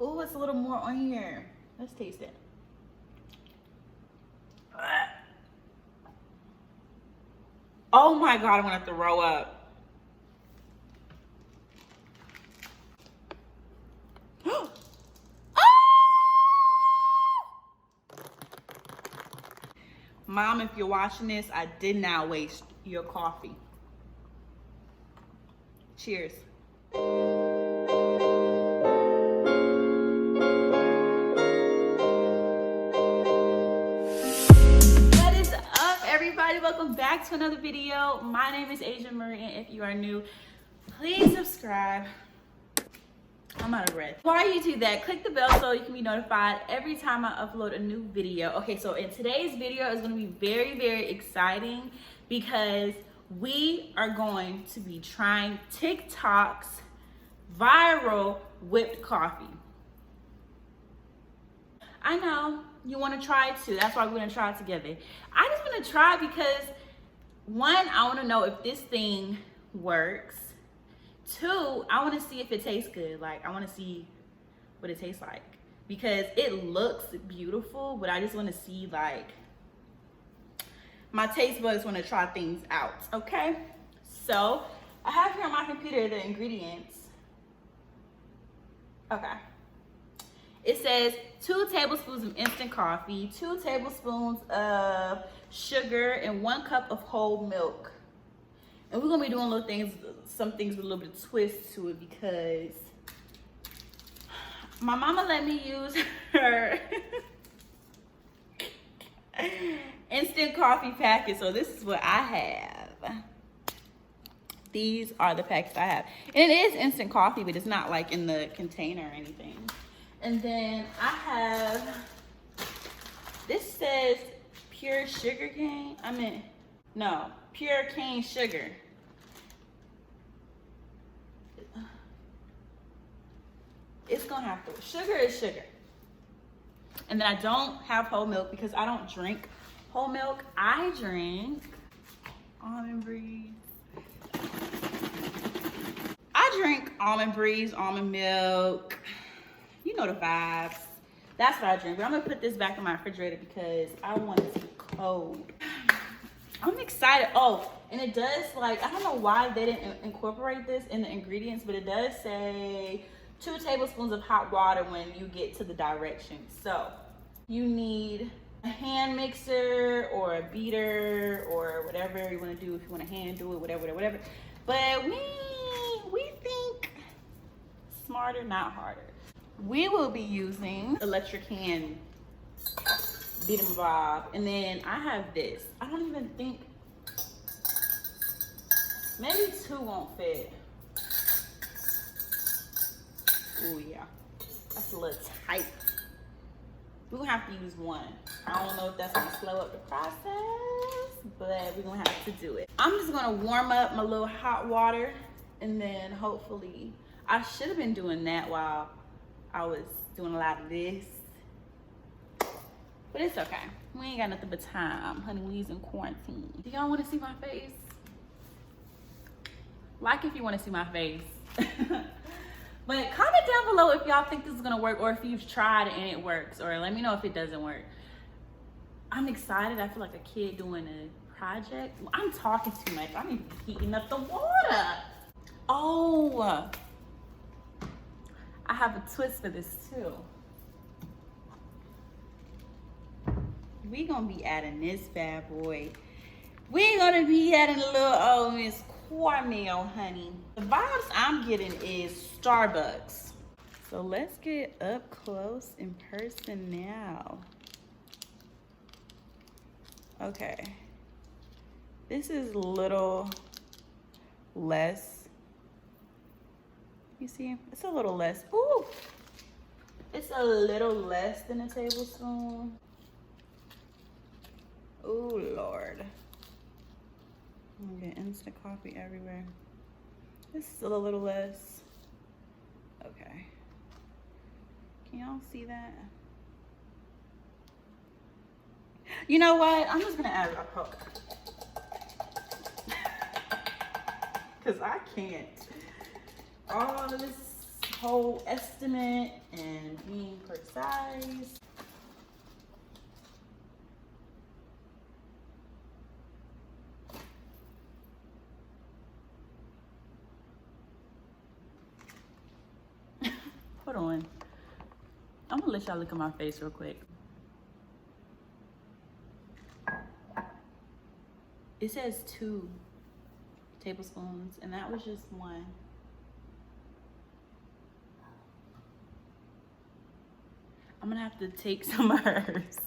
Oh, it's a little more on here. Let's taste it. Oh my God, I'm gonna have to throw up. Mom, if you're watching this, I did not waste your coffee. Cheers. What is up, everybody? Welcome back to another video. My name is Aisha Marie, and if you are new, please subscribe. I'm out of breath. While you do that, click the bell so you can be notified every time I upload a new video. Okay, so in today's video is going to be very, very exciting because we are going to be trying TikTok's viral whipped coffee. I know you want to try it too. That's why we're going to try it together. I just want to try because one, I want to know if this thing works. Two, I want to see if it tastes good. Like, I want to see what it tastes like because it looks beautiful, but I just want to see, like, my taste buds want to try things out. Okay, so I have here on my computer the ingredients. Okay, it says 2 tablespoons of instant coffee, 2 tablespoons of sugar, and 1 cup of whole milk. And we're gonna be doing little things, some things with a little bit of twist to it because my mama let me use her instant coffee packet. So this is what I have. These are the packets I have. And it is instant coffee, but it's not like in the container or anything. And then I have, this says pure sugar cane. No, pure cane sugar. It's gonna have to, sugar is sugar. And then I don't have whole milk because I don't drink whole milk. I drink almond breeze. I drink almond breeze, almond milk. You know the vibes. That's what I drink. But I'm gonna put this back in my refrigerator because I want it to be cold. I'm excited. Oh, and it does, like, I don't know why they didn't incorporate this in the ingredients, but it does say 2 tablespoons of hot water when you get to the directions. So you need a hand mixer or a beater or whatever you want to do. If you want to hand do it, whatever. But we think smarter, not harder. We will be using electric hand beat 'em bob, and then I have this. I don't even think, maybe 2 won't fit. Oh yeah, that's a little tight. We're gonna have to use 1. I don't know if that's gonna slow up the process, but we're gonna have to do it. I'm just gonna warm up my little hot water, and then hopefully, I should have been doing that while I was doing a lot of this, but it's okay. We ain't got nothing but time, honey. We's in quarantine. Do y'all wanna see my face? Like if you wanna see my face. But comment down below if y'all think this is gonna work or if you've tried and it works, or let me know if it doesn't work. I'm excited. I feel like a kid doing a project. I'm talking too much. I need to be heating up the water. Oh, I have a twist for this too. We gonna be adding this bad boy. We gonna be adding a little old Miss Carmel, honey. The vibes I'm getting is Starbucks. So let's get up close in person now. Okay. This is a little less. You see? It's a little less. Ooh! It's a little less than a tablespoon. Oh Lord. I'm gonna get instant coffee everywhere. This is still a little less. Okay. Can y'all see that? You know what? I'm just gonna add a Coke. Cause I can't. All of this whole estimate and being precise. Hold on. I'm gonna let y'all look at my face real quick. It says 2 tablespoons, and that was just 1. I'm gonna have to take some of hers.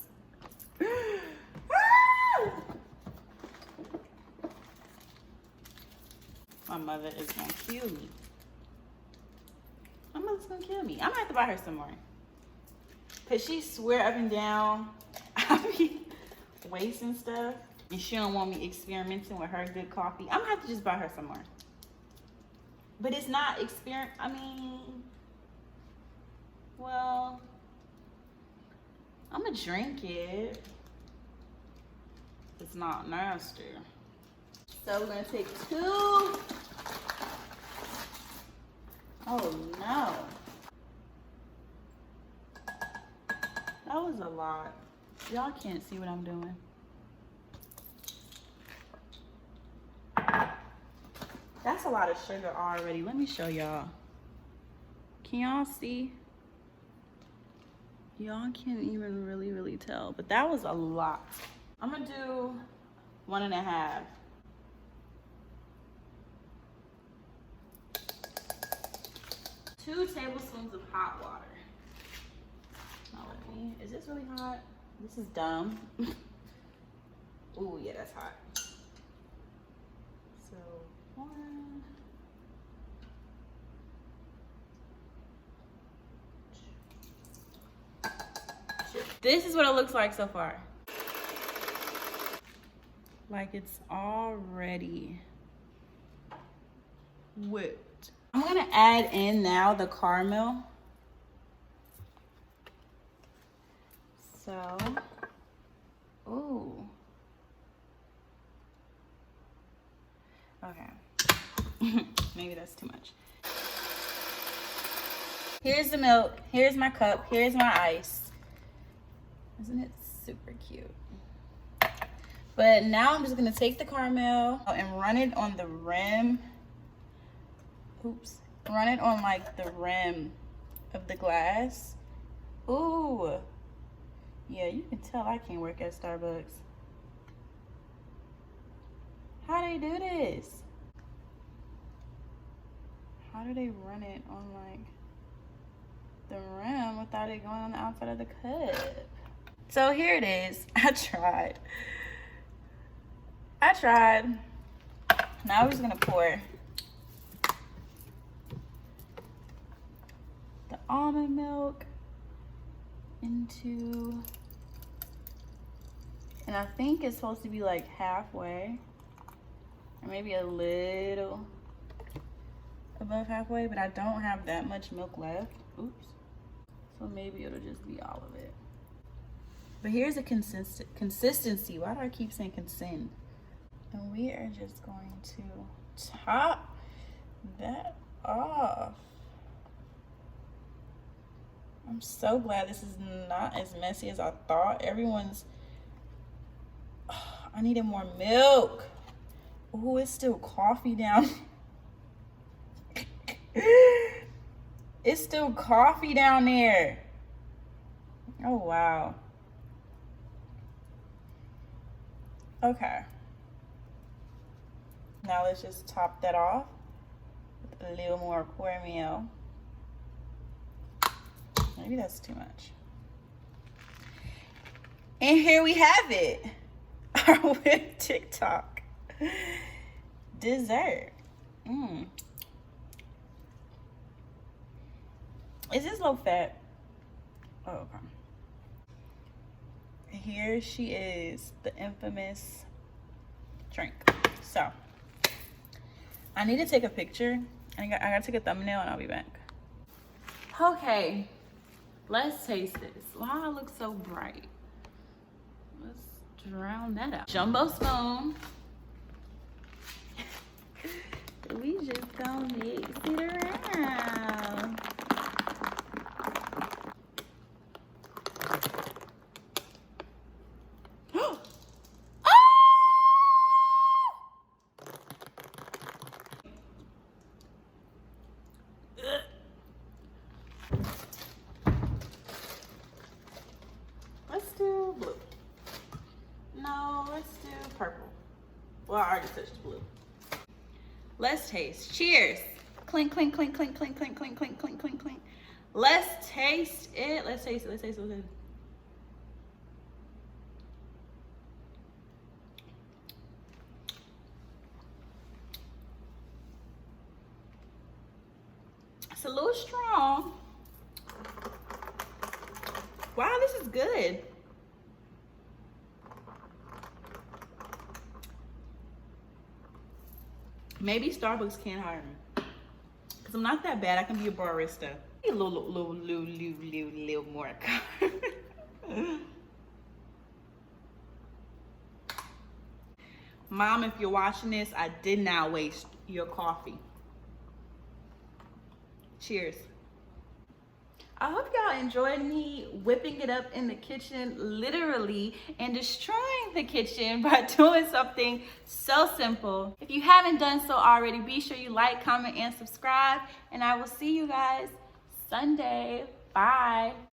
My mother is gonna kill me. My mother's gonna kill me. I'm gonna have to buy her some more. Cause she swear up and down I be wasting stuff. And she don't want me experimenting with her good coffee. I'm gonna have to just buy her some more. But it's not I mean, well, I'm gonna drink it. It's not nasty. So we're gonna take 2. Oh no. That was a lot. Y'all can't see what I'm doing. That's a lot of sugar already. Let me show y'all. Can y'all see? Y'all can't even really tell, but that was a lot. I'm gonna do 1.5. Two tablespoons of hot water. Not with me. Is this really hot? This is dumb. Ooh, yeah, that's hot. So 1. This is what it looks like so far. Like it's already whipped. I'm gonna add in now the caramel. So, ooh. Okay, maybe that's too much. Here's the milk, here's my cup, here's my ice. Isn't it super cute? But now I'm just gonna take the caramel and run it on the rim. Oops, run it on like the rim of the glass. Ooh, yeah, you can tell I can't work at Starbucks. How do they do this? How do they run it on like the rim without it going on the outside of the cup? So here it is. I tried. Now we're just gonna pour the almond milk into, and I think it's supposed to be like halfway, or maybe a little above halfway, but I don't have that much milk left. Oops. So maybe it'll just be all of it. But here's a consistency. Why do I keep saying consent? And we are just going to top that off. I'm so glad this is not as messy as I thought. Everyone's, I needed more milk. Ooh, it's still coffee down. It's still coffee down there. Oh, wow. Okay. Now let's just top that off with a little more caramel. Maybe that's too much. And here we have it. Our whipped TikTok dessert. Is this low fat? Oh, okay. Here she is, the infamous drink. So, I need to take a picture. I gotta take a thumbnail and I'll be back. Okay, let's taste this. Why I look so bright? Let's drown that out. Jumbo spoon. We just gonna mix it around. Well, I already touched the blue. Let's taste. Cheers. Clink, clink, clink, clink, clink, clink, clink, clink, clink, clink, clink. Let's taste it. Let's taste it. Let's taste it. Let's taste it. It's a little strong. Wow, this is good. Maybe Starbucks can't hire me. Because I'm not that bad. I can be a barista. A little more. Mom, if you're watching this, I did not waste your coffee. Cheers. I hope y'all enjoyed me whipping it up in the kitchen, literally, and destroying the kitchen by doing something so simple. If you haven't done so already, be sure you like, comment, and subscribe, and I will see you guys Sunday. Bye.